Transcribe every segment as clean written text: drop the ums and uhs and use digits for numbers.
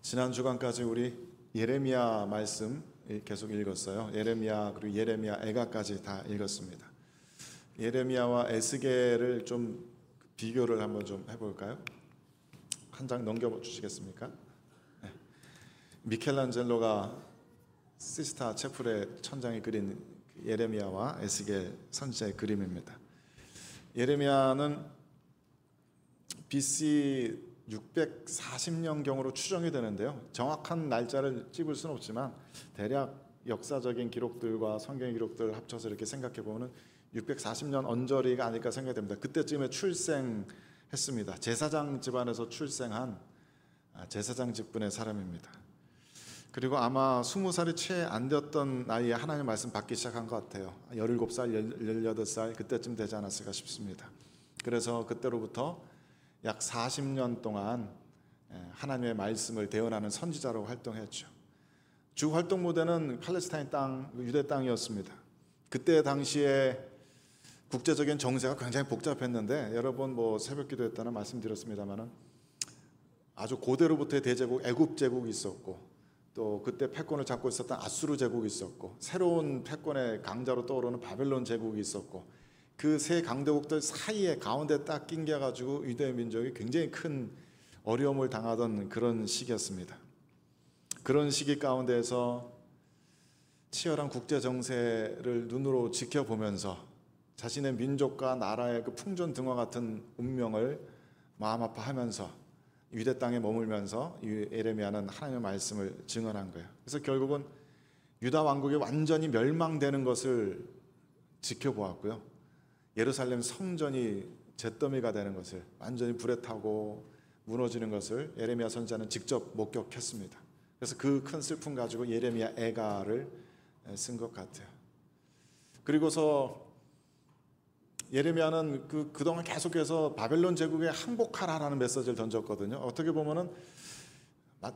지난 주간까지 우리 예레미야 말씀 계속 읽었어요. 예레미야 그리고 예레미야 애가까지 다 읽었습니다. 예레미야와 에스겔을 좀 비교를 한번 좀 해볼까요? 한 장 넘겨 주시겠습니까? 네. 미켈란젤로가 시스타 체플의 천장에 그린 예레미야와 에스겔 선지자의 그림입니다. 예레미야는 BC 640년경으로 추정이 되는데요. 정확한 날짜를 찝을 수는 없지만 대략 역사적인 기록들과 성경 기록들을 합쳐서 이렇게 생각해 보면 640년 언저리가 아닐까 생각이 됩니다. 그때쯤에 출생했습니다. 제사장 집안에서 출생한 제사장 직분의 사람입니다. 그리고 아마 20살이 채 안 되었던 나이에 하나님의 말씀 받기 시작한 것 같아요. 17살, 18살 그때쯤 되지 않았을까 싶습니다. 그래서 그때로부터 약 40년 동안 하나님의 말씀을 대언하는 선지자로 활동했죠. 주 활동 무대는 팔레스타인 땅, 유대 땅이었습니다. 그때 당시에 국제적인 정세가 굉장히 복잡했는데 여러 번 새벽기도 했다는 말씀드렸습니다만은 아주 고대로부터의 대제국 애굽 제국이 있었고 또 그때 패권을 잡고 있었던 아수르 제국이 있었고 새로운 패권의 강자로 떠오르는 바벨론 제국이 있었고 그 세 강대국들 사이에 가운데 딱 낑겨가지고 유대 민족이 굉장히 큰 어려움을 당하던 그런 시기였습니다. 그런 시기 가운데에서 치열한 국제 정세를 눈으로 지켜보면서 자신의 민족과 나라의 그 풍전등화 같은 운명을 마음 아파하면서 유대 땅에 머물면서 예레미야는 하나님의 말씀을 증언한 거예요. 그래서 결국은 유다 왕국이 완전히 멸망되는 것을 지켜보았고요. 예루살렘 성전이 잿더미가 되는 것을 완전히 불에 타고 무너지는 것을 예레미야 선지자는 직접 목격했습니다. 그래서 그 큰 슬픔 가지고 예레미야 애가를 쓴 것 같아요. 그리고서 예레미야는 그동안 계속해서 바벨론 제국에 항복하라라는 메시지를 던졌거든요. 어떻게 보면은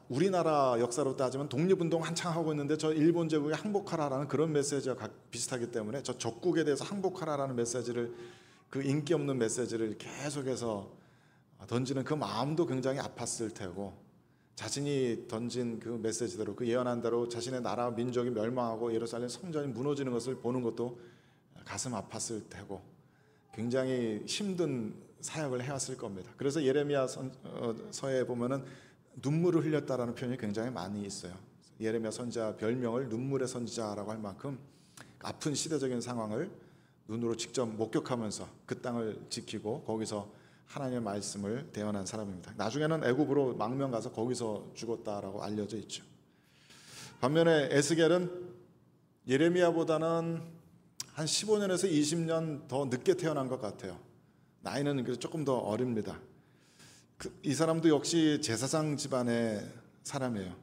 우리나라 역사로 따지면 독립운동 한창 하고 있는데 저 일본 제국에 항복하라라는 그런 메시지와 비슷하기 때문에 저 적국에 대해서 항복하라라는 메시지를 그 인기 없는 메시지를 계속해서 던지는 그 마음도 굉장히 아팠을 테고 자신이 던진 그 메시지대로 그 예언한 대로 자신의 나라 민족이 멸망하고 예루살렘 성전이 무너지는 것을 보는 것도 가슴 아팠을 테고 굉장히 힘든 사역을 해왔을 겁니다. 그래서 예레미야 서에 보면은 눈물을 흘렸다라는 표현이 굉장히 많이 있어요. 예레미야 선지자 별명을 눈물의 선지자라고 할 만큼 아픈 시대적인 상황을 눈으로 직접 목격하면서 그 땅을 지키고 거기서 하나님의 말씀을 대언한 사람입니다. 나중에는 애굽으로 망명 가서 거기서 죽었다라고 알려져 있죠. 반면에 에스겔은 예레미야보다는 한 15년에서 20년 더 늦게 태어난 것 같아요. 나이는 조금 더 어립니다. 이 사람도 역시 제사장 집안의 사람이에요.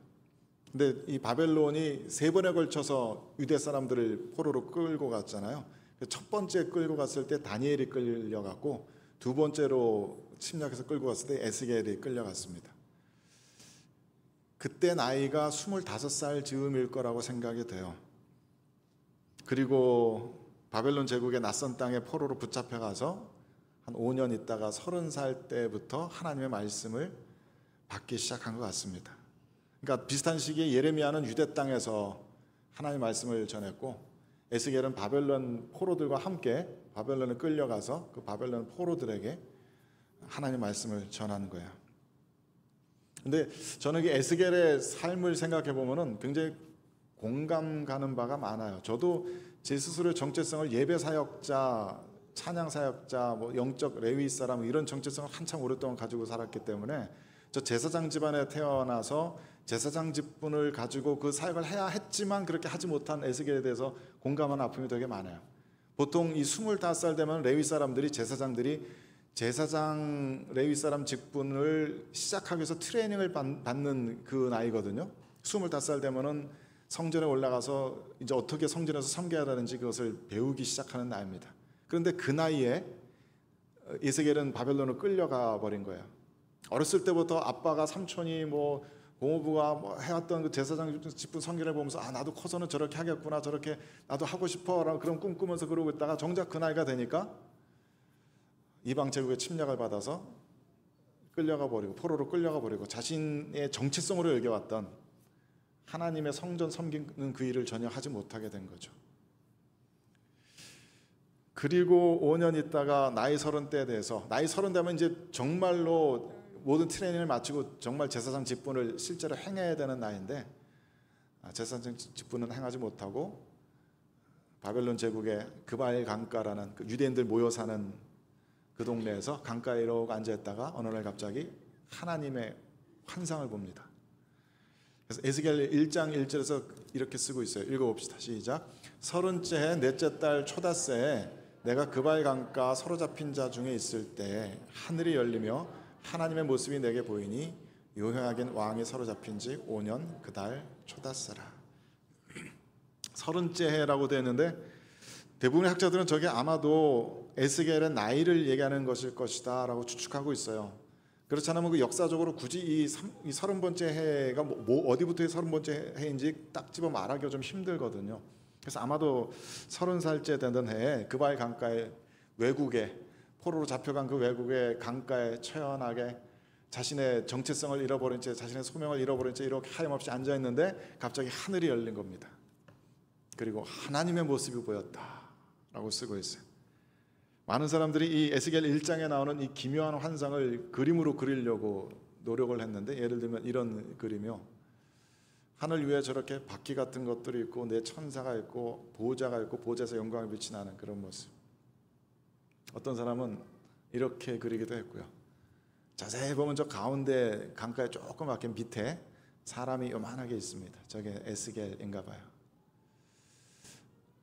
근데 이 바벨론이 3번에 걸쳐서 유대 사람들을 포로로 끌고 갔잖아요. 첫 번째 끌고 갔을 때 다니엘이 끌려갔고 두 번째로 침략해서 끌고 갔을 때 에스겔이 끌려갔습니다. 그때 나이가 25살 즈음일 거라고 생각이 돼요. 그리고 바벨론 제국의 낯선 땅에 포로로 붙잡혀가서 한 5년 있다가 30살 때부터 하나님의 말씀을 받기 시작한 것 같습니다. 그러니까 비슷한 시기에 예레미야는 유대 땅에서 하나님의 말씀을 전했고 에스겔은 바벨론 포로들과 함께 바벨론에 끌려가서 그 바벨론 포로들에게 하나님의 말씀을 전하는 거예요. 근데 저는 이 에스겔의 삶을 생각해 보면은 굉장히 공감 가는 바가 많아요. 저도 제 스스로의 정체성을 예배 사역자, 찬양 사역자, 영적 레위 사람 이런 정체성을 한참 오랫동안 가지고 살았기 때문에 저 제사장 집안에 태어나서 제사장 직분을 가지고 그 사역을 해야 했지만 그렇게 하지 못한 에스겔에 대해서 공감하는 아픔이 되게 많아요. 보통 이 25살 되면 레위 사람들이 제사장 레위 사람 직분을 시작하기 위해서 트레이닝을 받는 그 나이거든요. 25살 되면은 성전에 올라가서 이제 어떻게 성전에서 섬겨야 하는지 그것을 배우기 시작하는 나이입니다. 그런데 그 나이에 에스겔은 바벨론으로 끌려가 버린 거예요. 어렸을 때부터 아빠가 삼촌이 고모부가 해왔던 그 제사장 직분 성경을 보면서 나도 커서는 저렇게 하겠구나, 저렇게 나도 하고 싶어라고 그런 꿈꾸면서 그러고 있다가 정작 그 나이가 되니까 이방 제국의 침략을 받아서 끌려가 버리고 포로로 끌려가 버리고 자신의 정체성으로 여겨왔던 하나님의 성전 섬기는 그 일을 전혀 하지 못하게 된 거죠. 그리고 5년 있다가 나이 30대에 대해서 나이 30 되면 이제 정말로 모든 트레이닝을 마치고 정말 제사장 직분을 실제로 행해야 되는 나이인데 제사장 직분은 행하지 못하고 바벨론 제국의 그발 강가라는 그 유대인들 모여 사는 그 동네에서 강가에 이러고 앉아있다가 어느 날 갑자기 하나님의 환상을 봅니다. 그래서 에스겔 1장 1절에서 이렇게 쓰고 있어요. 읽어봅시다. 시작. 30째 해 넷째 달 초닷새에 내가 그발 강가 사로잡힌 자 중에 있을 때 하늘이 열리며 하나님의 모습이 내게 보이니 요호야긴 왕이 사로잡힌 지 5년 그 달 초닷새라. 30째 해라고 되어 있는데 대부분의 학자들은 저게 아마도 에스겔의 나이를 얘기하는 것일 것이다 라고 추측하고 있어요. 그렇지 않으면 그 역사적으로 굳이 이 30번째 해가 어디부터의 30번째 해인지 딱 집어 말하기가 좀 힘들거든요. 그래서 아마도 30살째 되던 해에 그발 강가에 외국에 포로로 잡혀간 그 외국의 강가에 처연하게 자신의 정체성을 잃어버린 채 자신의 소명을 잃어버린 채 이렇게 하염없이 앉아있는데 갑자기 하늘이 열린 겁니다. 그리고 하나님의 모습이 보였다라고 쓰고 있어요. 많은 사람들이 이 에스겔 1장에 나오는 이 기묘한 환상을 그림으로 그리려고 노력을 했는데 예를 들면 이런 그림이요. 하늘 위에 저렇게 바퀴 같은 것들이 있고 내 천사가 있고 보호자가 있고 보호자에서 영광을 비치는 그런 모습. 어떤 사람은 이렇게 그리기도 했고요. 자세히 보면 저 가운데 강가에 조금 막힌 밑에 사람이 요만하게 있습니다. 저게 에스겔인가 봐요.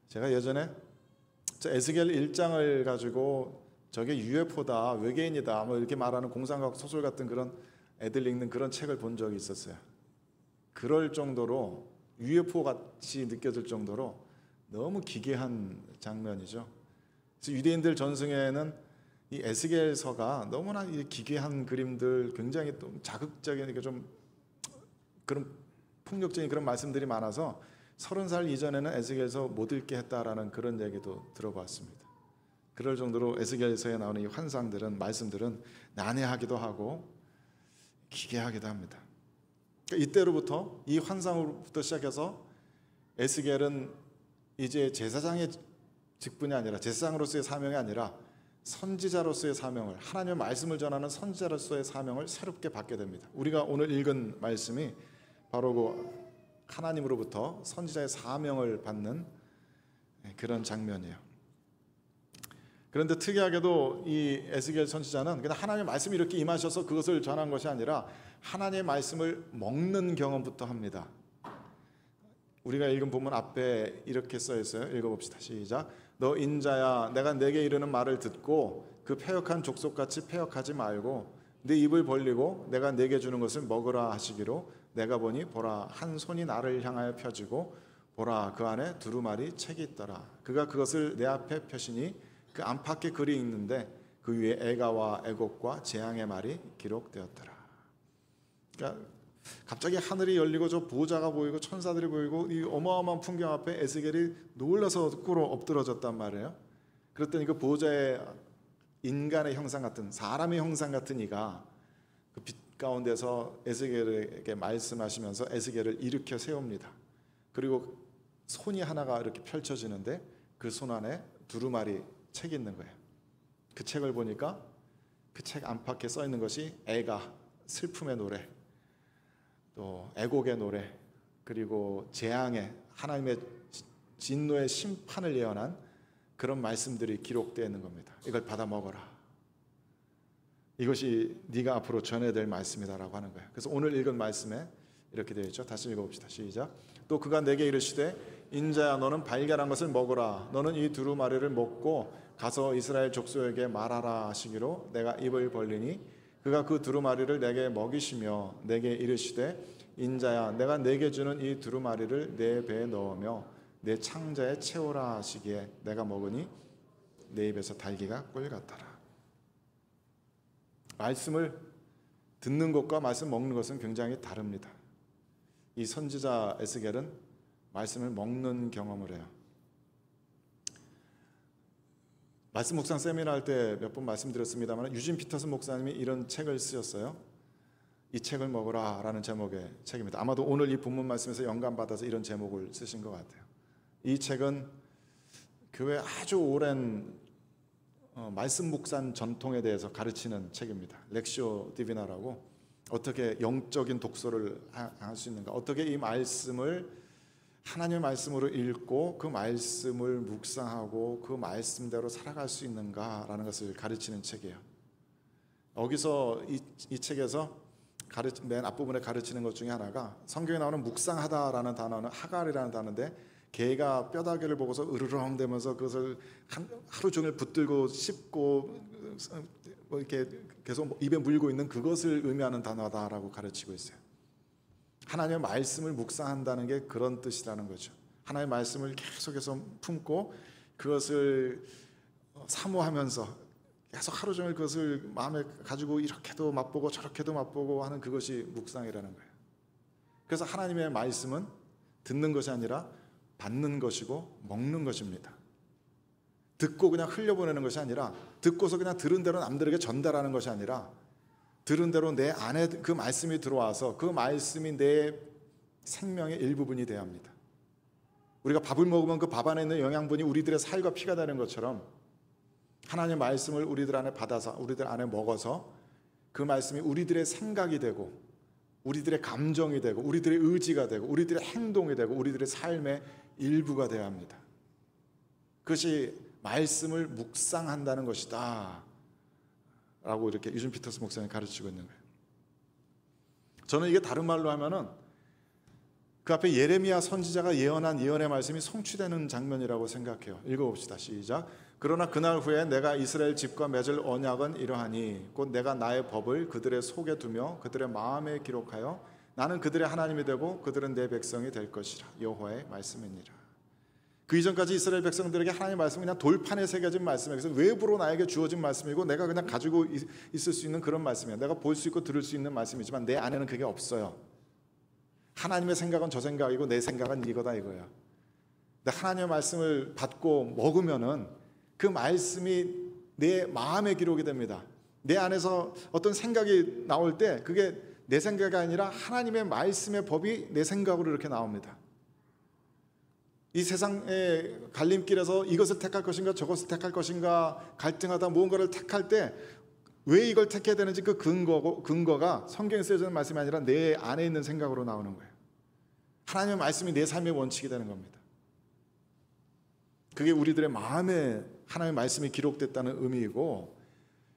제가 예전에 저 에스겔 1장을 가지고 저게 UFO다, 외계인이다 뭐 이렇게 말하는 공상과학 소설 같은 그런 애들 읽는 그런 책을 본 적이 있었어요. 그럴 정도로 UFO 같이 느껴질 정도로 너무 기괴한 장면이죠. 그래서 유대인들 전승에는 이 에스겔서가 너무나 기괴한 그림들, 굉장히 또 자극적인 좀 그런 폭력적인 그런 말씀들이 많아서 30살 이전에는 에스겔서 못 읽게 했다라는 그런 얘기도 들어봤습니다. 그럴 정도로 에스겔서에 나오는 이 환상들은 말씀들은 난해하기도 하고 기괴하기도 합니다. 그러니까 이때로부터 이 환상으로부터 시작해서 에스겔은 이제 제사장의 직분이 아니라 제사장으로서의 사명이 아니라 선지자로서의 사명을 하나님의 말씀을 전하는 선지자로서의 사명을 새롭게 받게 됩니다. 우리가 오늘 읽은 말씀이 바로 그 하나님으로부터 선지자의 사명을 받는 그런 장면이에요. 그런데 특이하게도 이 에스겔 선지자는 그냥 하나님의 말씀이 이렇게 임하셔서 그것을 전한 것이 아니라 하나님의 말씀을 먹는 경험부터 합니다. 우리가 읽은 본문 앞에 이렇게 써 있어요. 읽어봅시다. 시작. 너 인자야, 내가 내게 이르는 말을 듣고 그 패역한 족속같이 패역하지 말고 네 입을 벌리고 내가 내게 주는 것을 먹으라 하시기로 내가 보니 보라 한 손이 나를 향하여 펴지고 보라 그 안에 두루마리 책이 있더라. 그가 그것을 내 앞에 펴시니 그 안팎에 글이 있는데 그 위에 애가와 애곡과 재앙의 말이 기록되었더라. 그러니까 갑자기 하늘이 열리고 저 보호자가 보이고 천사들이 보이고 이 어마어마한 풍경 앞에 에스겔이 놀라서 꿇어 엎드러졌단 말이에요. 그랬더니 그 보호자의 인간의 형상 같은 사람의 형상 같은 이가 그 빛 가운데서 에스겔에게 말씀하시면서 에스겔을 일으켜 세웁니다. 그리고 손이 하나가 이렇게 펼쳐지는데 그 손 안에 두루마리 책이 있는 거예요. 그 책을 보니까 그 책 안팎에 써 있는 것이 애가 슬픔의 노래, 또 애곡의 노래, 그리고 재앙의 하나님의 진노의 심판을 예언한 그런 말씀들이 기록되어 있는 겁니다. 이걸 받아 먹어라. 이것이 네가 앞으로 전해야 될 말씀이다라고 하는 거예요. 그래서 오늘 읽은 말씀에 이렇게 되어 있죠. 다시 읽어봅시다. 시작. 또 그가 내게 이르시되 인자야 너는 발견한 것을 먹으라. 너는 이 두루마리를 먹고 가서 이스라엘 족속에게 말하라 하시기로 내가 입을 벌리니 그가 그 두루마리를 내게 먹이시며 내게 이르시되 인자야 내가 내게 주는 이 두루마리를 내 배에 넣으며 내 창자에 채우라 하시기에 내가 먹으니 내 입에서 달기가 꿀 같더라. 말씀을 듣는 것과 말씀 먹는 것은 굉장히 다릅니다. 이 선지자 에스겔은 말씀을 먹는 경험을 해요. 말씀 묵상 세미나 할 때 몇 번 말씀드렸습니다만 유진 피터슨 목사님이 이런 책을 쓰셨어요. 이 책을 먹으라 라는 제목의 책입니다. 아마도 오늘 이 본문 말씀에서 영감받아서 이런 제목을 쓰신 것 같아요. 이 책은 교회 아주 오랜 말씀 묵상 전통에 대해서 가르치는 책입니다. 렉시오 디비나라고, 어떻게 영적인 독서를 할 수 있는가, 어떻게 이 말씀을 하나님의 말씀으로 읽고 그 말씀을 묵상하고 그 말씀대로 살아갈 수 있는가라는 것을 가르치는 책이에요. 여기서 이 책에서 맨 앞부분에 가르치는 것 중에 하나가, 성경에 나오는 묵상하다라는 단어는 하갈이라는 단어인데, 개가 뼈다귀를 보고서 으르렁대면서 그것을 하루 종일 붙들고 씹고 뭐 이렇게 계속 입에 물고 있는 그것을 의미하는 단어다라고 가르치고 있어요. 하나님의 말씀을 묵상한다는 게 그런 뜻이라는 거죠. 하나님의 말씀을 계속해서 품고 그것을 사모하면서 계속 하루 종일 그것을 마음에 가지고 이렇게도 맛보고 저렇게도 맛보고 하는 그것이 묵상이라는 거예요. 그래서 하나님의 말씀은 듣는 것이 아니라 받는 것이고 먹는 것입니다. 듣고 그냥 흘려보내는 것이 아니라, 듣고서 그냥 들은 대로 남들에게 전달하는 것이 아니라, 들은 대로 내 안에 그 말씀이 들어와서 그 말씀이 내 생명의 일부분이 되어야 합니다. 우리가 밥을 먹으면 그 밥 안에 있는 영양분이 우리들의 살과 피가 되는 것처럼, 하나님의 말씀을 우리들 안에 받아서 우리들 안에 먹어서 그 말씀이 우리들의 생각이 되고 우리들의 감정이 되고 우리들의 의지가 되고 우리들의 행동이 되고 우리들의 삶의 일부가 되어야 합니다. 그것이 말씀을 묵상한다는 것이다 라고 이렇게 유진 피터스 목사님이 가르치고 있는 거예요. 저는 이게 다른 말로 하면은 그 앞에 예레미야 선지자가 예언한 예언의 말씀이 성취되는 장면이라고 생각해요. 읽어봅시다. 시작. 그러나 그날 후에 내가 이스라엘 집과 맺을 언약은 이러하니 곧 내가 나의 법을 그들의 속에 두며 그들의 마음에 기록하여 나는 그들의 하나님이 되고 그들은 내 백성이 될 것이라. 여호와의 말씀이니라. 그 이전까지 이스라엘 백성들에게 하나님의 말씀은 그냥 돌판에 새겨진 말씀이에요. 그래서 외부로 나에게 주어진 말씀이고 내가 그냥 가지고 있을 수 있는 그런 말씀이에요. 내가 볼 수 있고 들을 수 있는 말씀이지만 내 안에는 그게 없어요. 하나님의 생각은 저 생각이고 내 생각은 이거다 이거야. 근데 하나님의 말씀을 받고 먹으면은 그 말씀이 내 마음에 기록이 됩니다. 내 안에서 어떤 생각이 나올 때 그게 내 생각이 아니라 하나님의 말씀의 법이 내 생각으로 이렇게 나옵니다. 이 세상의 갈림길에서 이것을 택할 것인가 저것을 택할 것인가 갈등하다 무언가를 택할 때 왜 이걸 택해야 되는지 그 근거가 성경에 쓰여져 있는 말씀이 아니라 내 안에 있는 생각으로 나오는 거예요. 하나님의 말씀이 내 삶의 원칙이 되는 겁니다. 그게 우리들의 마음에 하나님의 말씀이 기록됐다는 의미이고,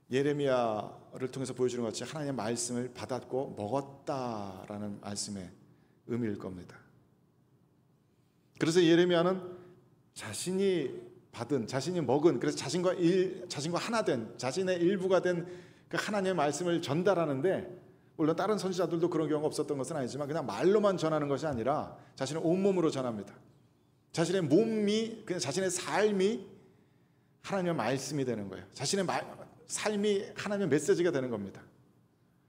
예레미야를 통해서 보여주는 것 같이 하나님의 말씀을 받았고 먹었다라는 말씀의 의미일 겁니다. 그래서 예레미야는 자신이 받은, 자신이 먹은, 그래서 자신과 하나 된, 자신의 일부가 된 그 하나님의 말씀을 전달하는데, 물론 다른 선지자들도 그런 경우가 없었던 것은 아니지만 그냥 말로만 전하는 것이 아니라 자신의 온몸으로 전합니다. 자신의 몸이, 그냥 자신의 삶이 하나님의 말씀이 되는 거예요. 자신의 삶이 하나님의 메시지가 되는 겁니다.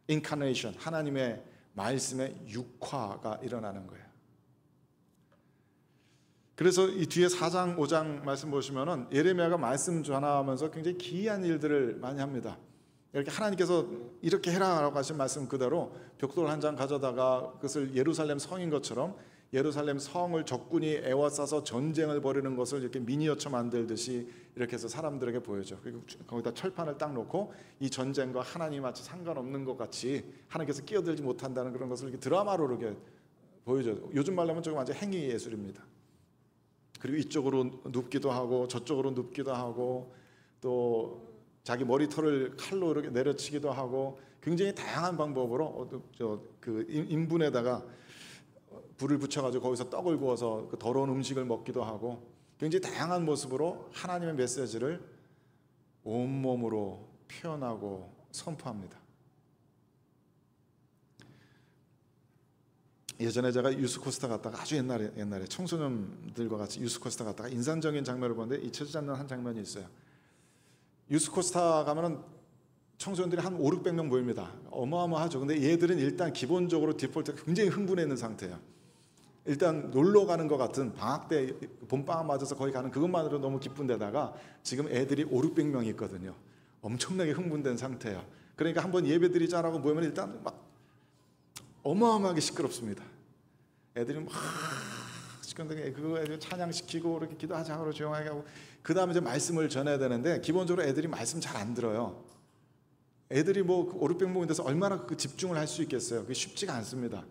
인카네이션, 하나님의 말씀의 육화가 일어나는 거예요. 그래서 이 뒤에 4장, 5장 말씀 보시면은 예레미야가 말씀 전하면서 굉장히 기이한 일들을 많이 합니다. 이렇게 하나님께서 이렇게 해라라고 하신 말씀 그대로 벽돌 한 장 가져다가 그것을 예루살렘 성인 것처럼 예루살렘 성을 적군이 에워싸서 전쟁을 벌이는 것을 이렇게 미니어처 만들듯이 이렇게 해서 사람들에게 보여줘. 그리고 거기다 철판을 딱 놓고 이 전쟁과 하나님 마치 상관없는 것 같이 하나님께서 끼어들지 못한다는 그런 것을 이렇게 드라마로 이렇게 보여줘요. 요즘 말로 하면 저거 완전 행위 예술입니다. 그리고 이쪽으로 눕기도 하고 저쪽으로 눕기도 하고 또 자기 머리털을 칼로 이렇게 내려치기도 하고 굉장히 다양한 방법으로 그 인분에다가 불을 붙여가지고 거기서 떡을 구워서 그 더러운 음식을 먹기도 하고 굉장히 다양한 모습으로 하나님의 메시지를 온몸으로 표현하고 선포합니다. 예전에 제가 유스코스타 갔다가 아주 옛날에 청소년들과 같이 유스코스타 갔다가 인상적인 장면을 보는데 잊혀지지 않는 한 장면이 있어요. 유스코스타 가면은 청소년들이 한 500~600명 모입니다. 어마어마하죠. 근데 얘들은 일단 기본적으로 디폴트가 굉장히 흥분해 있는 상태예요. 일단 놀러 가는 것 같은 방학 때 봄방학 맞아서 거기 가는 그것만으로 너무 기쁜 데다가 지금 애들이 5,600명이 있거든요. 엄청나게 흥분된 상태예요. 그러니까 한번 예배 드리자라고 모이면 일단 막 어마어마하게 시끄럽습니다. 애들이 막 시끄럽게 그거 찬양시키고 이렇게 기도하자고 조용하게 하고 그 다음에 이제 말씀을 전해야 되는데 기본적으로 애들이 말씀 잘 안 들어요. 애들이 뭐 5,600명이 돼서 얼마나 그 집중을 할 수 있겠어요. 그게 쉽지가 않습니다.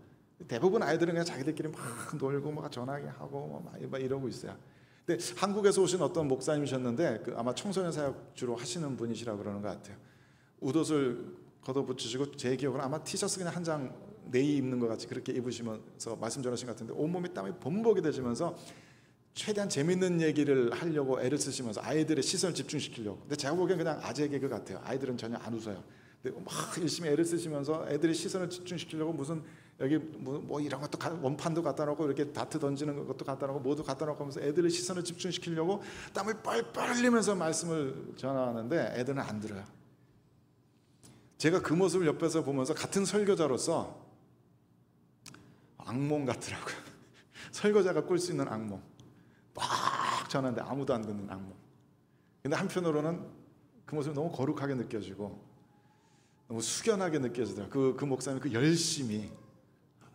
대부분 아이들은 그냥 자기들끼리 막 놀고 막 전화기 하고 막 이러고 있어요. 근데 한국에서 오신 어떤 목사님이셨는데 아마 청소년 사역 주로 하시는 분이시라 그러는 것 같아요. 웃옷을 걷어붙이시고 제 기억으로 아마 티셔츠 그냥 한 장 내이 입는 것 같이 그렇게 입으시면서 말씀 전하신 것 같은데 온몸이 땀이 범벅이 되시면서 최대한 재밌는 얘기를 하려고 애를 쓰시면서 아이들의 시선을 집중시키려고. 근데 제가 보기엔 그냥 아재 개그 같아요. 아이들은 전혀 안 웃어요. 근데 막 열심히 애를 쓰시면서 애들의 시선을 집중시키려고 무슨 여기 뭐 이런 것도 원판도 갖다 놓고 이렇게 다트 던지는 것도 갖다 놓고 뭐도 갖다 놓고 하면서 애들의 시선을 집중시키려고 땀을 뻘뻘 흘리면서 말씀을 전하는데 애들은 안 들어요. 제가 그 모습을 옆에서 보면서 같은 설교자로서 악몽 같더라고요. 설교자가 꿀 수 있는 악몽. 막 전하는데 아무도 안 듣는 악몽. 근데 한편으로는 그 모습이 너무 거룩하게 느껴지고 너무 숙연하게 느껴지더라고요. 그 목사님 그 열심히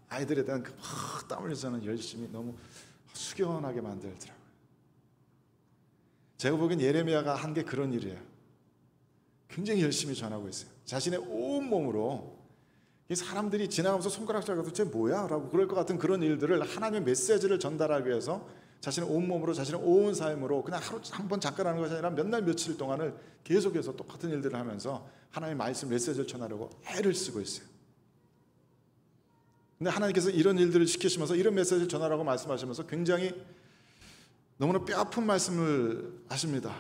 아이들에 대한 그 막 땀 흘려서 하는 열심이 너무 숙연하게 만들더라고요. 제가 보기엔 예레미야가 한 게 그런 일이에요. 굉장히 열심히 전하고 있어요. 자신의 온 몸으로 사람들이 지나가면서 손가락 잡아도 쟤 뭐야? 라고 그럴 것 같은 그런 일들을 하나님의 메시지를 전달하기 위해서 자신의 온 몸으로 자신의 온 삶으로 그냥 하루 한 번 잠깐 하는 것이 아니라 몇 날 며칠 동안을 계속해서 똑같은 일들을 하면서 하나님의 말씀 메시지를 전하려고 애를 쓰고 있어요. 근데 하나님께서 이런 일들을 시키시면서 이런 메시지를 전하라고 말씀하시면서 굉장히 너무나 뼈아픈 말씀을 하십니다.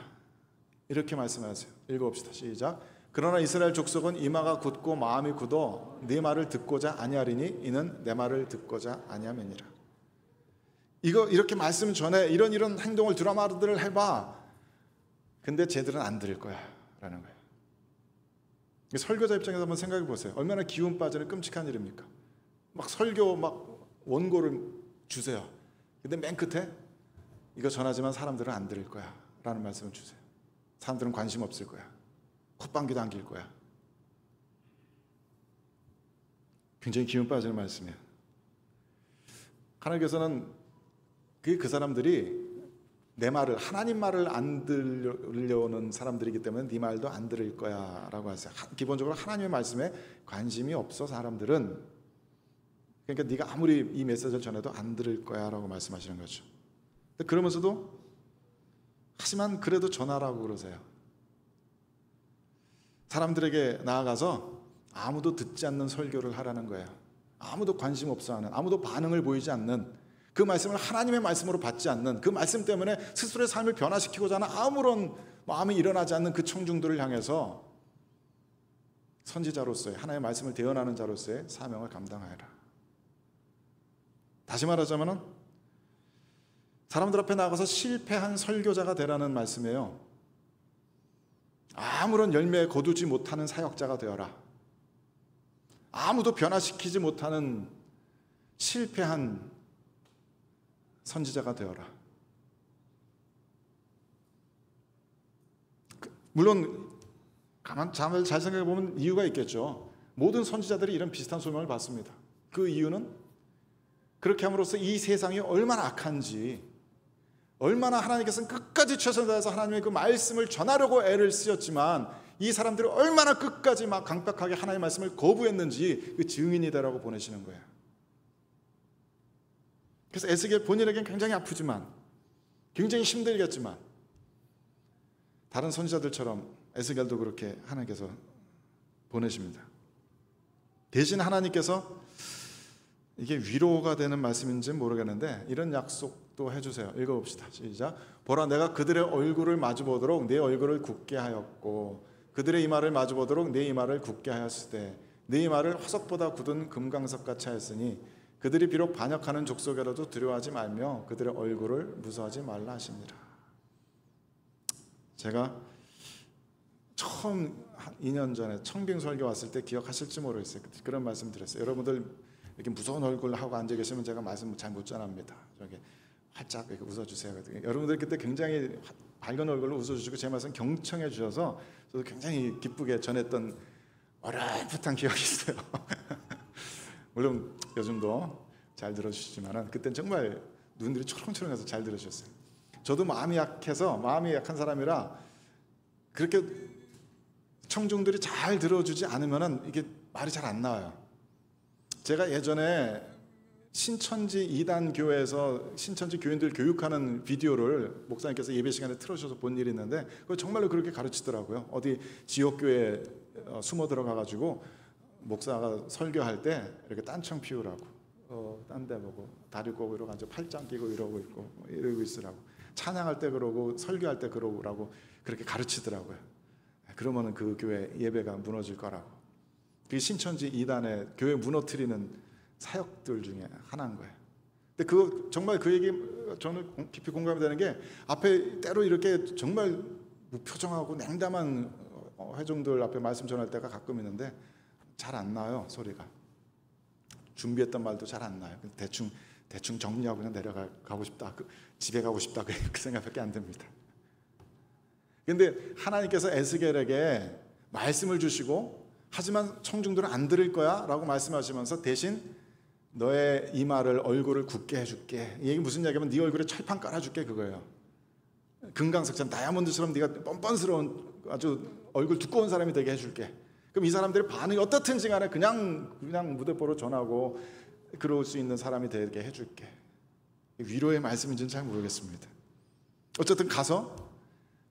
이렇게 말씀하세요. 읽어봅시다. 시작. 그러나 이스라엘 족속은 이마가 굳고 마음이 굳어 네 말을 듣고자 아니하리니 이는 내 말을 듣고자 아니함이니라. 이거 이렇게 말씀 전해 이런 행동을 드라마들을 해봐. 근데 쟤들은 안 들을 거야 라는 거예요. 설교자 입장에서 한번 생각해 보세요. 얼마나 기운 빠지는 끔찍한 일입니까? 막 설교 막 원고를 주세요. 근데 맨 끝에 이거 전하지만 사람들은 안 들을 거야 라는 말씀을 주세요. 사람들은 관심 없을 거야. 콧방귀도 안 낄 거야. 굉장히 기운 빠지는 말씀이에요. 하나님께서는 그 사람들이 내 말을 하나님 말을 안 들으려는 사람들이기 때문에 네 말도 안 들을 거야 라고 하세요. 기본적으로 하나님의 말씀에 관심이 없어 사람들은. 그러니까 네가 아무리 이 메시지를 전해도 안 들을 거야 라고 말씀하시는 거죠. 그러면서도 하지만 그래도 전하라고 그러세요. 사람들에게 나아가서 아무도 듣지 않는 설교를 하라는 거예요. 아무도 관심 없어 하는, 아무도 반응을 보이지 않는, 그 말씀을 하나님의 말씀으로 받지 않는, 그 말씀 때문에 스스로의 삶을 변화시키고자 하는 아무런 마음이 일어나지 않는 그 청중들을 향해서 선지자로서의 하나님의 말씀을 대언하는 자로서의 사명을 감당하여라. 다시 말하자면 사람들 앞에 나가서 실패한 설교자가 되라는 말씀이에요. 아무런 열매 거두지 못하는 사역자가 되어라. 아무도 변화시키지 못하는 실패한 선지자가 되어라. 물론 잘 생각해 보면 이유가 있겠죠. 모든 선지자들이 이런 비슷한 소명을 받습니다. 그 이유는 그렇게 함으로써 이 세상이 얼마나 악한지, 얼마나 하나님께서는 끝까지 최선을 다해서 하나님의 그 말씀을 전하려고 애를 쓰였지만 이 사람들이 얼마나 끝까지 막 강력하게 하나님의 말씀을 거부했는지 그 증인이 되라고 보내시는 거예요. 그래서 에스겔 본인에겐 굉장히 아프지만, 굉장히 힘들겠지만 다른 선지자들처럼 에스겔도 그렇게 하나님께서 보내십니다. 대신 하나님께서 이게 위로가 되는 말씀인지는 모르겠는데 이런 약속도 해주세요. 읽어봅시다. 시작. 보라, 내가 그들의 얼굴을 마주보도록 내 얼굴을 굳게 하였고 그들의 이마를 마주보도록 내 이마를 굳게 하였으되 내 이마를 화석보다 굳은 금강석같이 하였으니 그들이 비록 반역하는 족속이라도 두려워하지 말며 그들의 얼굴을 무서워하지 말라 하십니다. 제가 처음 2년 전에 청빙 설교 왔을 때 기억하실지 모르겠어요. 그런 말씀 드렸어요. 여러분들 이렇게 무서운 얼굴 하고 앉아 계시면 제가 말씀 잘 못 전합니다. 저기 활짝 이렇게 웃어주세요. 여러분들 그때 굉장히 밝은 얼굴로 웃어주시고 제 말씀 경청해 주셔서 저도 굉장히 기쁘게 전했던 어렴풋한 기억이 있어요. 물론 요즘도 잘 들어주시지만 그때는 정말 눈들이 초롱초롱해서 잘 들어주셨어요. 저도 마음이 약한 사람이라 그렇게 청중들이 잘 들어주지 않으면 이게 말이 잘 안 나와요. 제가 예전에 신천지 2단 교회에서 신천지 교인들 교육하는 비디오를 목사님께서 예배 시간에 틀어주셔서 본 일이 있는데 그걸 정말로 그렇게 가르치더라고요. 어디 지역교회에 숨어 들어가가지고 목사가 설교할 때 이렇게 딴청 피우라고, 딴 데 보고 다리 꼬고 이러고 앉아 팔짱 끼고 이러고 있고 이러고 있으라고, 찬양할 때 그러고 설교할 때 그러고 그렇게 가르치더라고요. 그러면은 그 교회 예배가 무너질 거라고. 그게 신천지 2단의 교회 무너뜨리는 사역들 중에 하나인 거예요. 근데 그거 정말 그 얘기 저는 깊이 공감이 되는 게 앞에 때로 이렇게 정말 무표정하고 냉담한 회중들 앞에 말씀 전할 때가 가끔 있는데 잘 안 나요, 소리가. 준비했던 말도 잘 안 나요. 대충 정리하고 그냥 내려가고 싶다, 집에 가고 싶다 그 생각밖에 안 듭니다. 근데 하나님께서 에스겔에게 말씀을 주시고 하지만 청중들은 안 들을 거야 라고 말씀하시면서 대신 너의 이마를 얼굴을 굳게 해줄게. 이 얘기 무슨 얘기냐면 네 얼굴에 철판 깔아줄게 그거예요. 금강석처럼 다이아몬드처럼 네가 뻔뻔스러운 아주 얼굴 두꺼운 사람이 되게 해줄게. 그럼 이 사람들의 반응이 어떻든지 간에 그냥 무대뽀로 전하고 그럴 수 있는 사람이 되게 해줄게. 위로의 말씀인지는 잘 모르겠습니다. 어쨌든 가서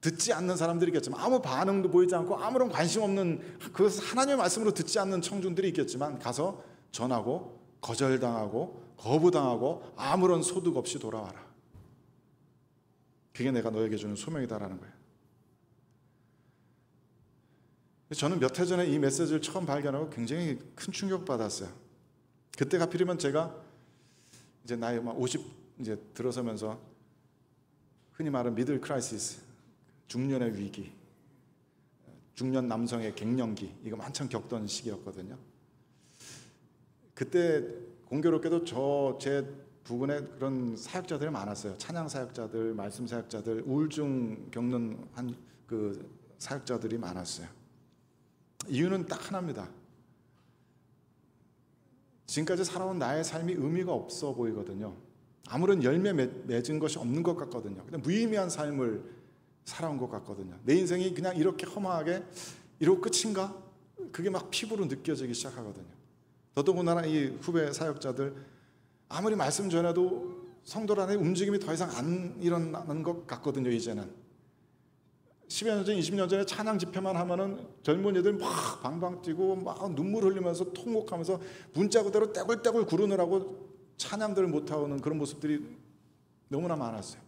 듣지 않는 사람들이 있겠지만 아무 반응도 보이지 않고 아무런 관심 없는 그 하나님의 말씀으로 듣지 않는 청중들이 있겠지만 가서 전하고 거절당하고 거부당하고 아무런 소득 없이 돌아와라. 그게 내가 너에게 주는 소명이다라는 거예요. 저는 몇 해 전에 이 메시지를 처음 발견하고 굉장히 큰 충격받았어요. 그때 하필이면 제가 이제 나이 50 이제 들어서면서 흔히 말하는 미들 크라이시스, 중년의 위기, 중년 남성의 갱년기 이거 한참 겪던 시기였거든요. 그때 공교롭게도 제 부근에 그런 사역자들이 많았어요. 찬양 사역자들, 말씀 사역자들, 우울증 겪는 그 사역자들이 많았어요. 이유는 딱 하나입니다. 지금까지 살아온 나의 삶이 의미가 없어 보이거든요. 아무런 열매 맺은 것이 없는 것 같거든요. 그냥 무의미한 삶을 살아온 것 같거든요. 내 인생이 그냥 이렇게 허망하게 이러고 끝인가? 그게 막 피부로 느껴지기 시작하거든요. 더더군다나 이 후배 사역자들 아무리 말씀 전해도 성도 안에 움직임이 더 이상 안 일어나는 것 같거든요. 이제는 10여 년 전, 20년 전에 찬양 집회만 하면은 젊은이들 막 방방 뛰고 막 눈물 흘리면서 통곡하면서 문자 그대로 떼굴떼굴 구르느라고 찬양들을 못하는 그런 모습들이 너무나 많았어요.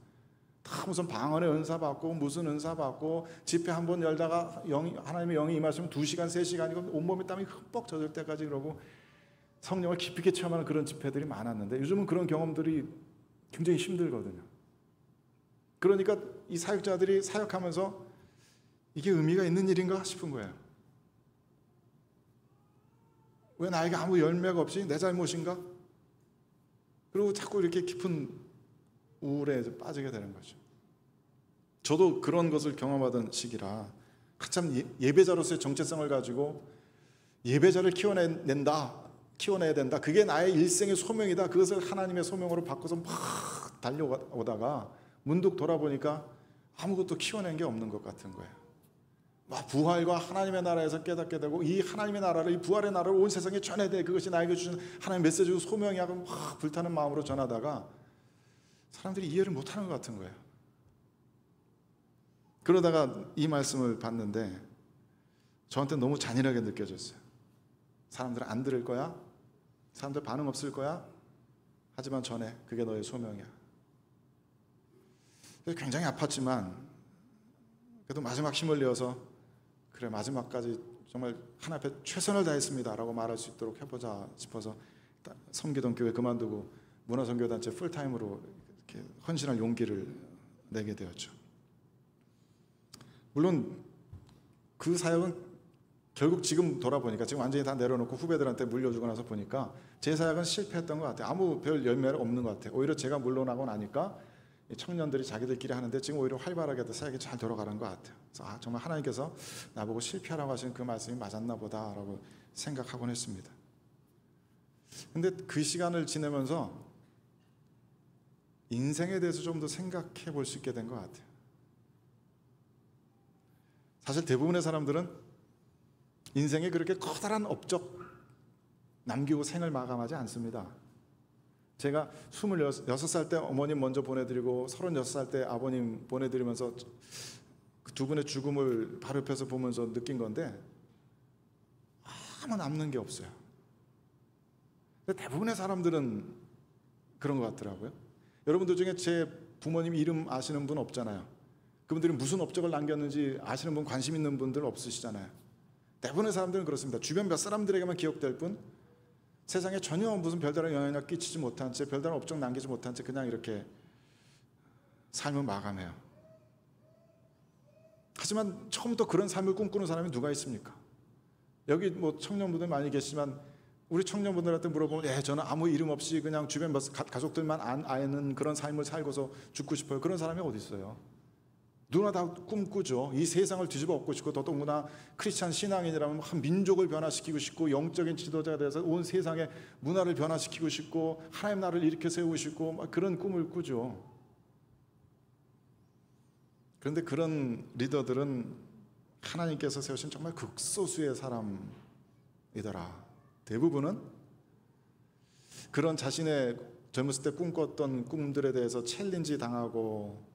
다 무슨 방언의 은사 받고 무슨 은사 받고 집회 한 번 열다가 하나님의 영이 임하시면 2시간, 3시간이고 온몸에 땀이 흠뻑 젖을 때까지 그러고 성령을 깊이 있게 체험하는 그런 집회들이 많았는데 요즘은 그런 경험들이 굉장히 힘들거든요. 그러니까 이 사역자들이 사역하면서 이게 의미가 있는 일인가 싶은 거예요. 왜 나에게 아무 열매가 없이 내 잘못인가? 그리고 자꾸 이렇게 깊은 우울에 빠지게 되는 거죠. 저도 그런 것을 경험하던 시기라 한참 예배자로서의 정체성을 가지고 예배자를 키워내야 된다. 그게 나의 일생의 소명이다. 그것을 하나님의 소명으로 바꿔서 막 달려오다가 문득 돌아보니까 아무것도 키워낸 게 없는 것 같은 거예요. 막 부활과 하나님의 나라에서 깨닫게 되고 이 하나님의 나라를, 이 부활의 나라를 온 세상에 전해야 돼. 그것이 나에게 주신 하나님의 메시지고 소명이야. 막 불타는 마음으로 전하다가 사람들이 이해를 못하는 것 같은 거예요. 그러다가 이 말씀을 봤는데 저한테 너무 잔인하게 느껴졌어요. 사람들은 안 들을 거야. 사람들 반응 없을 거야. 하지만 전해. 그게 너의 소명이야. 굉장히 아팠지만 그래도 마지막 힘을 내어서 그래 마지막까지 정말 하나 앞에 최선을 다했습니다 라고 말할 수 있도록 해보자 싶어서 섬기던 교회 그만두고 문화선교단체 풀타임으로 이렇게 헌신할 용기를 내게 되었죠. 물론 그 사역은 결국 지금 돌아보니까 지금 완전히 다 내려놓고 후배들한테 물려주고 나서 보니까 제 사역은 실패했던 것 같아요. 아무 별 열매가 없는 것 같아요. 오히려 제가 물러나고 나니까 청년들이 자기들끼리 하는데 지금 오히려 활발하게 사역이 잘 돌아가는 것 같아요. 그래서 정말 하나님께서 나보고 실패하라고 하시는 그 말씀이 맞았나 보다라고 생각하곤 했습니다. 근데 그 시간을 지내면서 인생에 대해서 좀 더 생각해 볼 수 있게 된 것 같아요. 사실 대부분의 사람들은 인생에 그렇게 커다란 업적 남기고 생을 마감하지 않습니다. 제가 26살 때 어머님 먼저 보내드리고 36살 때 아버님 보내드리면서 그 두 분의 죽음을 바로 옆에서 보면서 느낀 건데 아무 남는 게 없어요. 근데 대부분의 사람들은 그런 것 같더라고요. 여러분들 중에 제 부모님 이름 아시는 분 없잖아요. 그분들이 무슨 업적을 남겼는지 아시는 분, 관심 있는 분들 없으시잖아요. 대부분의 사람들은 그렇습니다. 주변 몇 사람들에게만 기억될 뿐 세상에 전혀 무슨 별다른 영향을 끼치지 못한 채, 별다른 업적 남기지 못한 채 그냥 이렇게 삶을 마감해요. 하지만 처음부터 그런 삶을 꿈꾸는 사람이 누가 있습니까? 여기 뭐 청년분들 많이 계시지만 우리 청년분들한테 물어보면 저는 아무 이름 없이 그냥 주변 가족들만 아는 그런 삶을 살고서 죽고 싶어요. 그런 사람이 어디 있어요? 누구나 다 꿈꾸죠. 이 세상을 뒤집어 엎고 싶고 더더구나 크리스찬 신앙인이라면 한 민족을 변화시키고 싶고 영적인 지도자가 돼서 온 세상의 문화를 변화시키고 싶고 하나님 나라를 일으켜 세우고 싶고 막 그런 꿈을 꾸죠. 그런데 그런 리더들은 하나님께서 세우신 정말 극소수의 사람이더라. 대부분은 그런 자신의 젊었을 때 꿈꿨던 꿈들에 대해서 챌린지 당하고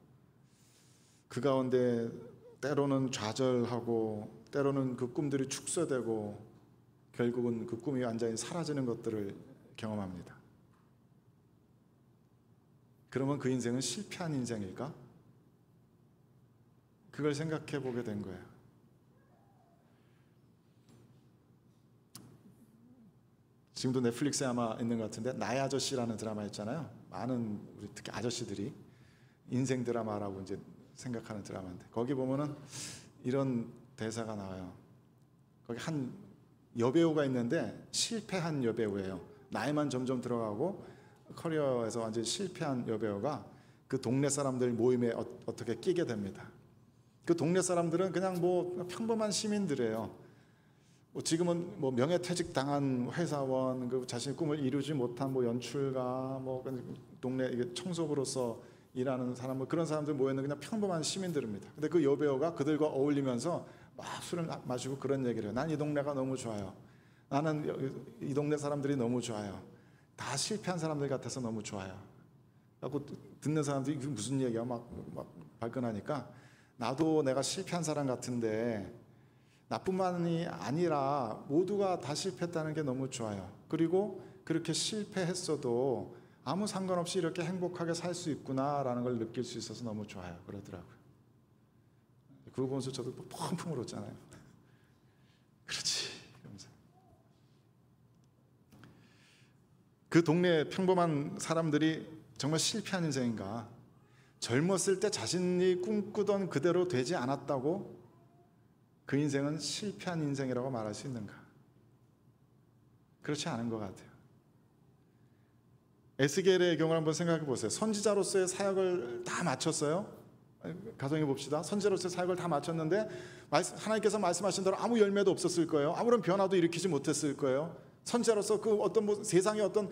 그 가운데 때로는 좌절하고 때로는 그 꿈들이 축소되고 결국은 그 꿈이 완전히 사라지는 것들을 경험합니다. 그러면 그 인생은 실패한 인생일까? 그걸 생각해 보게 된 거예요. 지금도 넷플릭스에 아마 있는 것 같은데 나의 아저씨라는 드라마 있잖아요. 많은 우리 특히 아저씨들이 인생 드라마라고 이제 생각하는 드라마인데 거기 보면은 이런 대사가 나와요. 거기 한 여배우가 있는데 실패한 여배우예요. 나이만 점점 들어가고 커리어에서 완전히 실패한 여배우가 그 동네 사람들 모임에 어떻게 끼게 됩니다. 그 동네 사람들은 그냥 뭐 평범한 시민들이에요. 지금은 뭐 명예퇴직 당한 회사원, 그 자신의 꿈을 이루지 못한 뭐 연출가, 뭐 동네 청소부로서 일하는 사람, 뭐 그런 사람들 모여있는 그냥 평범한 시민들입니다. 근데 그 여배우가 그들과 어울리면서 막 술을 마시고 그런 얘기를 해요. 난 이 동네가 너무 좋아요. 나는 이 동네 사람들이 너무 좋아요. 다 실패한 사람들 같아서 너무 좋아요. 하고 듣는 사람들이 이게 무슨 얘기야? 막 발끈하니까 나도 내가 실패한 사람 같은데 나뿐만이 아니라 모두가 다 실패했다는 게 너무 좋아요. 그리고 그렇게 실패했어도 아무 상관없이 이렇게 행복하게 살 수 있구나라는 걸 느낄 수 있어서 너무 좋아요. 그러더라고요. 그거 보면서 저도 펑펑 울었잖아요. 그렇지. 이러면서. 그 동네 평범한 사람들이 정말 실패한 인생인가? 젊었을 때 자신이 꿈꾸던 그대로 되지 않았다고 그 인생은 실패한 인생이라고 말할 수 있는가? 그렇지 않은 것 같아요. 에스겔의 경우를 한번 생각해 보세요. 선지자로서의 사역을 다 마쳤어요. 가정해 봅시다. 선지자로서의 사역을 다 마쳤는데 하나님께서 말씀하신 대로 아무 열매도 없었을 거예요. 아무런 변화도 일으키지 못했을 거예요. 선지자로서 그 어떤 뭐 세상의 어떤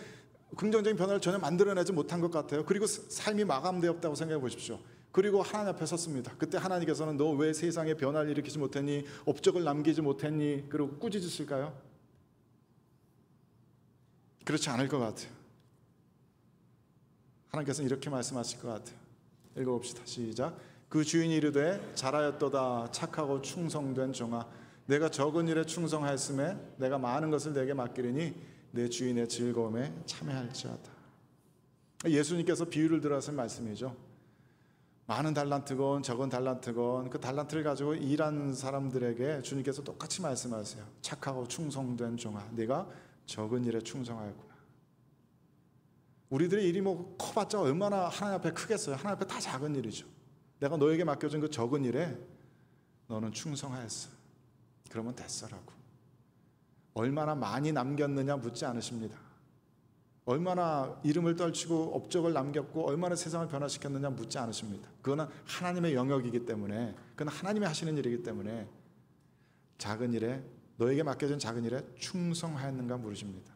긍정적인 변화를 전혀 만들어내지 못한 것 같아요. 그리고 삶이 마감되었다고 생각해 보십시오. 그리고 하나님 앞에 섰습니다. 그때 하나님께서는 너 왜 세상에 변화를 일으키지 못했니? 업적을 남기지 못했니? 그리고 꾸짖으실까요? 그렇지 않을 것 같아요. 하나님께서는 이렇게 말씀하실 것 같아요. 읽어봅시다. 시작. 그 주인이 이르되 잘하였도다 착하고 충성된 종아 내가 적은 일에 충성하였음에 내가 많은 것을 내게 맡기리니 내 주인의 즐거움에 참여할지어다. 예수님께서 비유를 들어서 말씀이죠. 많은 달란트건 적은 달란트건 그 달란트를 가지고 일하는 사람들에게 주님께서 똑같이 말씀하세요. 착하고 충성된 종아 네가 적은 일에 충성하였구나. 우리들의 일이 뭐 커봤자 얼마나 하나님 앞에 크겠어요. 하나님 앞에 다 작은 일이죠. 내가 너에게 맡겨준 그 적은 일에 너는 충성하였어. 그러면 됐어라고. 얼마나 많이 남겼느냐 묻지 않으십니다. 얼마나 이름을 떨치고 업적을 남겼고 얼마나 세상을 변화시켰느냐 묻지 않으십니다. 그거는 하나님의 영역이기 때문에, 그건 하나님이 하시는 일이기 때문에 작은 일에, 너에게 맡겨진 작은 일에 충성하였는가 물으십니다.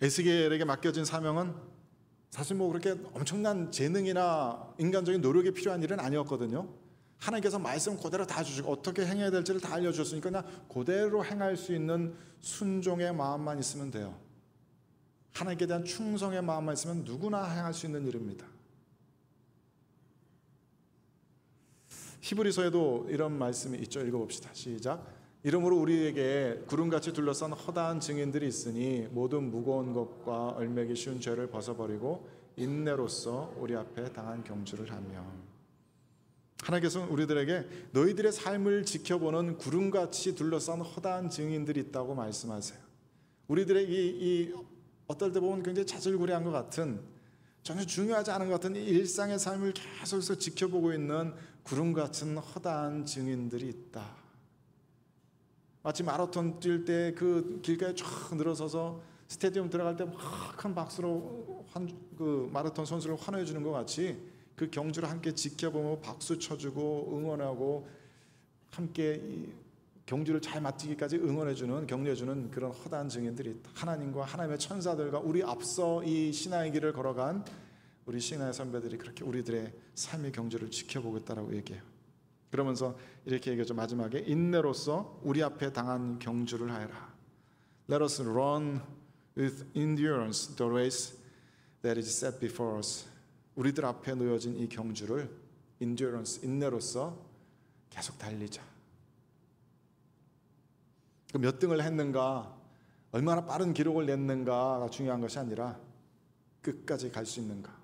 에스겔에게 맡겨진 사명은 사실 뭐 그렇게 엄청난 재능이나 인간적인 노력이 필요한 일은 아니었거든요. 하나님께서 말씀 그대로 다 주시고 어떻게 행해야 될지를 다 알려주셨으니까 그냥 그대로 행할 수 있는 순종의 마음만 있으면 돼요. 하나님께 대한 충성의 마음만 있으면 누구나 행할 수 있는 일입니다. 히브리서에도 이런 말씀이 있죠. 읽어봅시다. 시작. 이러므로 우리에게 구름같이 둘러싼 허다한 증인들이 있으니 모든 무거운 것과 얼매기 쉬운 죄를 벗어버리고 인내로써 우리 앞에 당한 경주를 하며. 하나님께서는 우리들에게 너희들의 삶을 지켜보는 구름같이 둘러싼 허다한 증인들이 있다고 말씀하세요. 우리들의 이 어떨 때 보면 굉장히 자질구레한 것 같은, 전혀 중요하지 않은 것 같은 이 일상의 삶을 계속해서 지켜보고 있는 구름같은 허다한 증인들이 있다. 마치 마라톤 뛸 때 그 길가에 쫙 늘어서서 스타디움 들어갈 때 큰 박수로 그 마라톤 선수를 환호해 주는 것 같이 그 경주를 함께 지켜보며 박수 쳐주고 응원하고 함께 이 경주를 잘 마치기까지 응원해주는, 격려해주는 그런 허다한 증인들이 있다. 하나님과 하나님의 천사들과 우리 앞서 이 신앙의 길을 걸어간 우리 신앙의 선배들이 그렇게 우리들의 삶의 경주를 지켜보고 있다라고 얘기해요. 그러면서 이렇게 얘기하죠. 마지막에 인내로써 우리 앞에 당한 경주를 하여라. Let us run with endurance the race that is set before us. 우리들 앞에 놓여진 이 경주를 endurance, 인내로써 계속 달리자. 몇 등을 했는가, 얼마나 빠른 기록을 냈는가가 중요한 것이 아니라 끝까지 갈 수 있는가.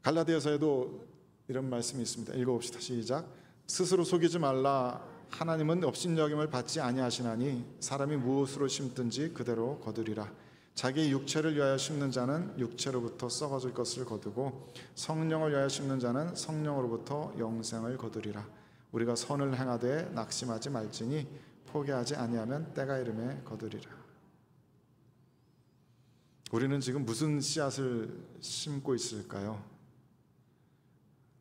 갈라디아서에도 이런 말씀이 있습니다. 읽어봅시다. 시작. 스스로 속이지 말라. 하나님은 업신여김을 받지 아니하시나니 사람이 무엇으로 심든지 그대로 거두리라. 자기 육체를 위하여 심는 자는 육체로부터 썩어질 것을 거두고 성령을 위하여 심는 자는 성령으로부터 영생을 거두리라. 우리가 선을 행하되 낙심하지 말지니 포기하지 아니하면 때가 이름에 거두리라. 우리는 지금 무슨 씨앗을 심고 있을까요?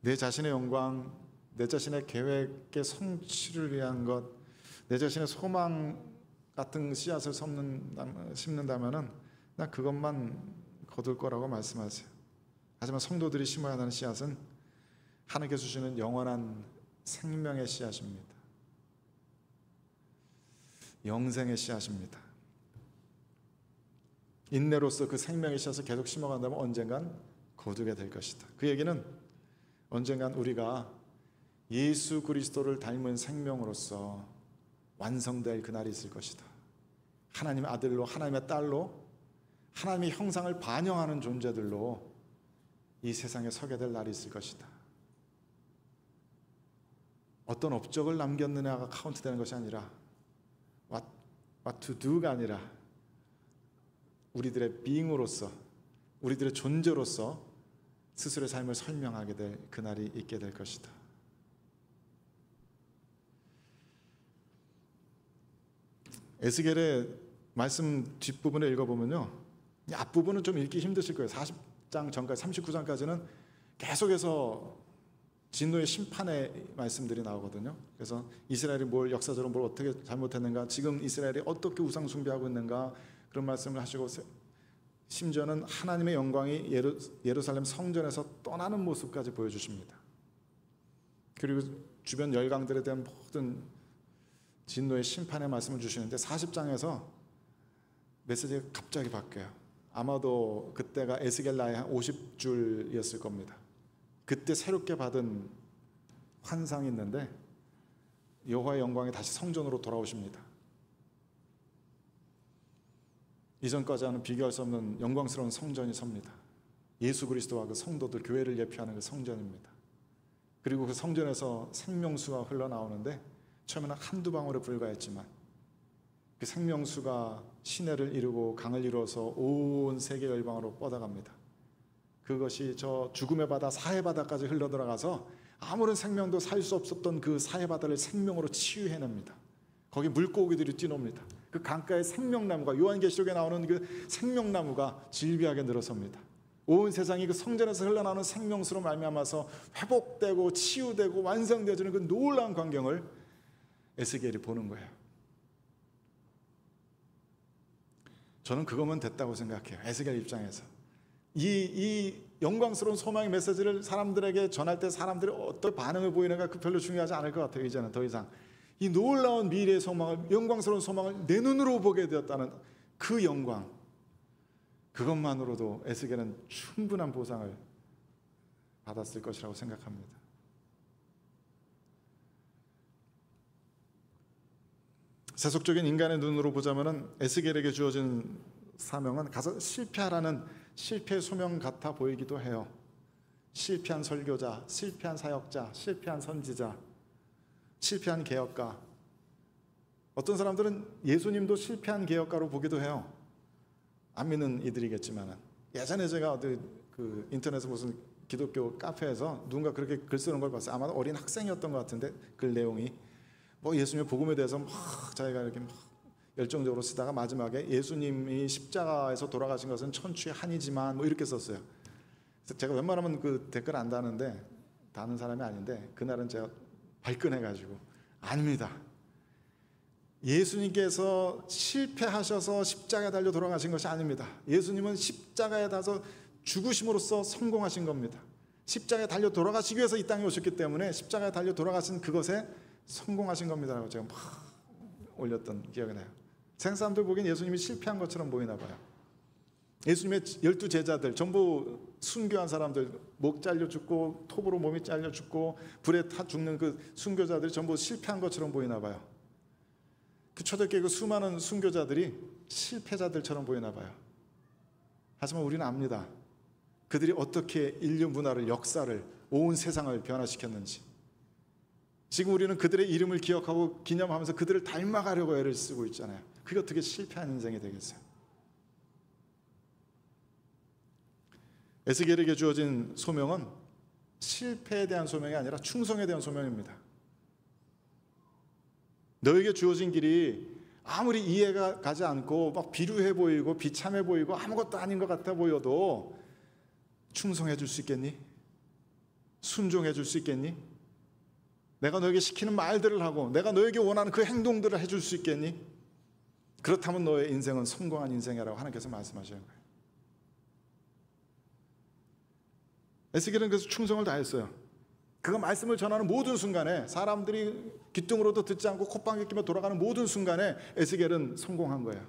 내 자신의 영광, 내 자신의 계획의 성취를 위한 것, 내 자신의 소망 같은 씨앗을 심는다면은 나 그것만 거둘 거라고 말씀하세요. 하지만 성도들이 심어야 하는 씨앗은 하나님께 주시는 영원한 생명의 씨앗입니다. 영생의 씨앗입니다. 인내로서 그 생명의 씨앗을 계속 심어간다면 언젠간 거두게 될 것이다. 그 얘기는 언젠간 우리가 예수 그리스도를 닮은 생명으로서 완성될 그날이 있을 것이다. 하나님의 아들로, 하나님의 딸로, 하나님의 형상을 반영하는 존재들로 이 세상에 서게 될 날이 있을 것이다. 어떤 업적을 남겼느냐가 카운트되는 것이 아니라 what to do가 아니라 우리들의 being으로서, 우리들의 존재로서 스스로의 삶을 설명하게 될 그날이 있게 될 것이다. 에스겔의 말씀 뒷부분을 읽어보면요, 이 앞부분은 좀 읽기 힘드실 거예요. 40장 전까지, 39장까지는 계속해서 진노의 심판의 말씀들이 나오거든요. 그래서 이스라엘이 뭘 역사적으로 뭘 어떻게 잘못했는가, 지금 이스라엘이 어떻게 우상 숭배하고 있는가, 그런 말씀을 하시고, 심지어는 하나님의 영광이 예루살렘 성전에서 떠나는 모습까지 보여주십니다. 그리고 주변 열강들에 대한 모든 진노의 심판의 말씀을 주시는데 40장에서 메시지가 갑자기 바뀌어요. 아마도 그때가 에스겔 나이 한 50줄이었을 겁니다. 그때 새롭게 받은 환상이 있는데 여호와의 영광이 다시 성전으로 돌아오십니다. 이전까지와는 비교할 수 없는 영광스러운 성전이 섭니다. 예수 그리스도와 그 성도들, 교회를 예표하는 그 성전입니다. 그리고 그 성전에서 생명수가 흘러나오는데 처음에는 한두 방울에 불과했지만 그 생명수가 시내를 이루고 강을 이루어서 온 세계 열방으로 뻗어갑니다. 그것이 저 죽음의 바다, 사해 바다까지 흘러들어가서 아무런 생명도 살 수 없었던 그 사해바다를 생명으로 치유해냅니다. 거기 물고기들이 뛰놉니다. 그 강가의 생명나무가, 요한계시록에 나오는 그 생명나무가 질비하게 늘어섭니다. 온 세상이 그 성전에서 흘러나오는 생명수로 말미암아서 회복되고 치유되고 완성되어지는 그 놀라운 광경을 에스겔이 보는 거예요. 저는 그거면 됐다고 생각해요. 에스겔 입장에서 이 영광스러운 소망의 메시지를 사람들에게 전할 때 사람들이 어떤 반응을 보이는가 그 별로 중요하지 않을 것 같아요. 이제는 더 이상 이 놀라운 미래의 소망을, 영광스러운 소망을 내 눈으로 보게 되었다는 그 영광, 그것만으로도 에스겔은 충분한 보상을 받았을 것이라고 생각합니다. 세속적인 인간의 눈으로 보자면은 에스겔에게 주어진 사명은 가서 실패하라는 실패의 소명 같아 보이기도 해요. 실패한 설교자, 실패한 사역자, 실패한 선지자, 실패한 개혁가. 어떤 사람들은 예수님도 실패한 개혁가로 보기도 해요. 안 믿는 이들이겠지만. 예전에 제가 그 인터넷에 무슨 기독교 카페에서 누군가 그렇게 글 쓰는 걸 봤어요. 아마 어린 학생이었던 것 같은데 글 내용이 뭐 예수님의 복음에 대해서 막 자기가 이렇게 막 열정적으로 쓰다가 마지막에 예수님이 십자가에서 돌아가신 것은 천추의 한이지만 뭐 이렇게 썼어요. 그래서 제가 웬만하면 그 댓글 안 다는데, 다는 사람이 아닌데 그날은 제가 발끈해가지고 아닙니다. 예수님께서 실패하셔서 십자가에 달려 돌아가신 것이 아닙니다. 예수님은 십자가에 달려 죽으심으로써 성공하신 겁니다. 십자가에 달려 돌아가시기 위해서 이 땅에 오셨기 때문에 십자가에 달려 돌아가신 그것에 성공하신 겁니다라고 제가 막 올렸던 기억이 나요. 세상 사람들 보기엔 예수님이 실패한 것처럼 보이나 봐요. 예수님의 12제자들 전부 순교한 사람들, 목 잘려 죽고 톱으로 몸이 잘려 죽고 불에 타 죽는 그 순교자들이 전부 실패한 것처럼 보이나 봐요. 그 초대교회 그 수많은 순교자들이 실패자들처럼 보이나 봐요. 하지만 우리는 압니다. 그들이 어떻게 인류 문화를, 역사를, 온 세상을 변화시켰는지. 지금 우리는 그들의 이름을 기억하고 기념하면서 그들을 닮아가려고 애를 쓰고 있잖아요. 그게 어떻게 실패한 인생이 되겠어요? 에스겔에게 주어진 소명은 실패에 대한 소명이 아니라 충성에 대한 소명입니다. 너에게 주어진 길이 아무리 이해가 가지 않고 막 비루해 보이고 비참해 보이고 아무것도 아닌 것 같아 보여도 충성해 줄 수 있겠니? 순종해 줄 수 있겠니? 내가 너에게 시키는 말들을 하고 내가 너에게 원하는 그 행동들을 해줄 수 있겠니? 그렇다면 너의 인생은 성공한 인생이라고 하나님께서 말씀하시는 거예요. 에스겔은 그래서 충성을 다했어요. 그가 말씀을 전하는 모든 순간에 사람들이 귀등으로도 듣지 않고 콧방귀 끼며 돌아가는 모든 순간에 에스겔은 성공한 거예요.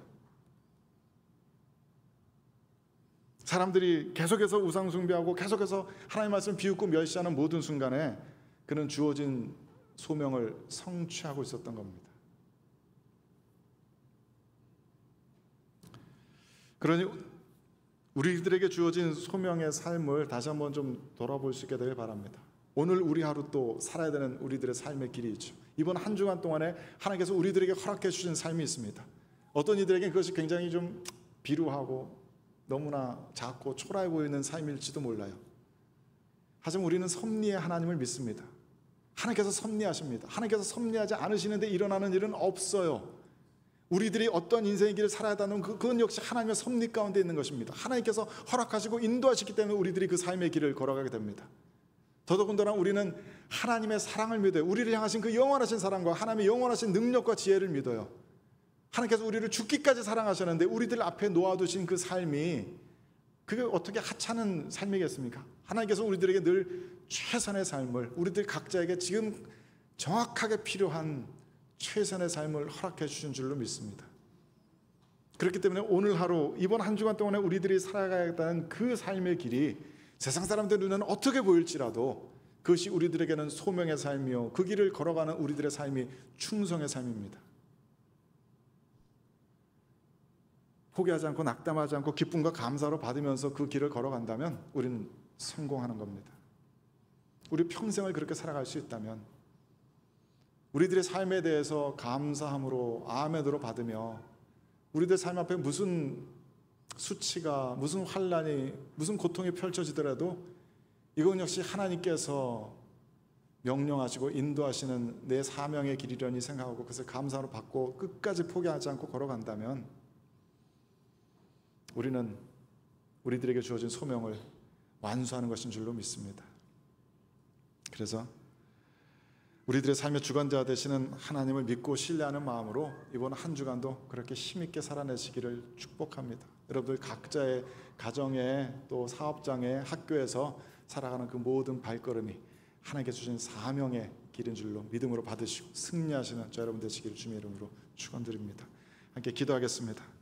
사람들이 계속해서 우상 숭배하고 계속해서 하나님의 말씀을 비웃고 멸시하는 모든 순간에 그는 주어진 소명을 성취하고 있었던 겁니다. 그러니 우리들에게 주어진 소명의 삶을 다시 한번 좀 돌아볼 수 있게 되길 바랍니다. 오늘 우리 하루 또 살아야 되는 우리들의 삶의 길이 있죠. 이번 한 주간 동안에 하나님께서 우리들에게 허락해 주신 삶이 있습니다. 어떤 이들에게는 그것이 굉장히 좀 비루하고 너무나 작고 초라해 보이는 삶일지도 몰라요. 하지만 우리는 섭리의 하나님을 믿습니다. 하나님께서 섭리하십니다. 하나님께서 섭리하지 않으시는데 일어나는 일은 없어요. 우리들이 어떤 인생의 길을 살아야 하는 그건 역시 하나님의 섭리 가운데 있는 것입니다. 하나님께서 허락하시고 인도하시기 때문에 우리들이 그 삶의 길을 걸어가게 됩니다. 더더군다나 우리는 하나님의 사랑을 믿어요. 우리를 향하신 그 영원하신 사랑과 하나님의 영원하신 능력과 지혜를 믿어요. 하나님께서 우리를 죽기까지 사랑하셨는데 우리들 앞에 놓아두신 그 삶이 그게 어떻게 하찮은 삶이겠습니까? 하나님께서 우리들에게 늘 최선의 삶을, 우리들 각자에게 지금 정확하게 필요한 최선의 삶을 허락해 주신 줄로 믿습니다. 그렇기 때문에 오늘 하루, 이번 한 주간 동안에 우리들이 살아가야겠다는 그 삶의 길이 세상 사람들 눈에는 어떻게 보일지라도 그것이 우리들에게는 소명의 삶이요, 그 길을 걸어가는 우리들의 삶이 충성의 삶입니다. 포기하지 않고 낙담하지 않고 기쁨과 감사로 받으면서 그 길을 걸어간다면 우리는 성공하는 겁니다. 우리 평생을 그렇게 살아갈 수 있다면 우리들의 삶에 대해서 감사함으로 아멘으로 받으며 우리들 삶 앞에 무슨 수치가, 무슨 환난이, 무슨 고통이 펼쳐지더라도 이건 역시 하나님께서 명령하시고 인도하시는 내 사명의 길이려니 생각하고 그것을 감사로 받고 끝까지 포기하지 않고 걸어간다면 우리는 우리들에게 주어진 소명을 완수하는 것인 줄로 믿습니다. 그래서 우리들의 삶의 주관자 되시는 하나님을 믿고 신뢰하는 마음으로 이번 한 주간도 그렇게 힘있게 살아내시기를 축복합니다. 여러분들 각자의 가정에 또 사업장에 학교에서 살아가는 그 모든 발걸음이 하나님께 주신 사명의 길인 줄로 믿음으로 받으시고 승리하시는 저 여러분 되시기를 주님의 이름으로 축원드립니다. 함께 기도하겠습니다.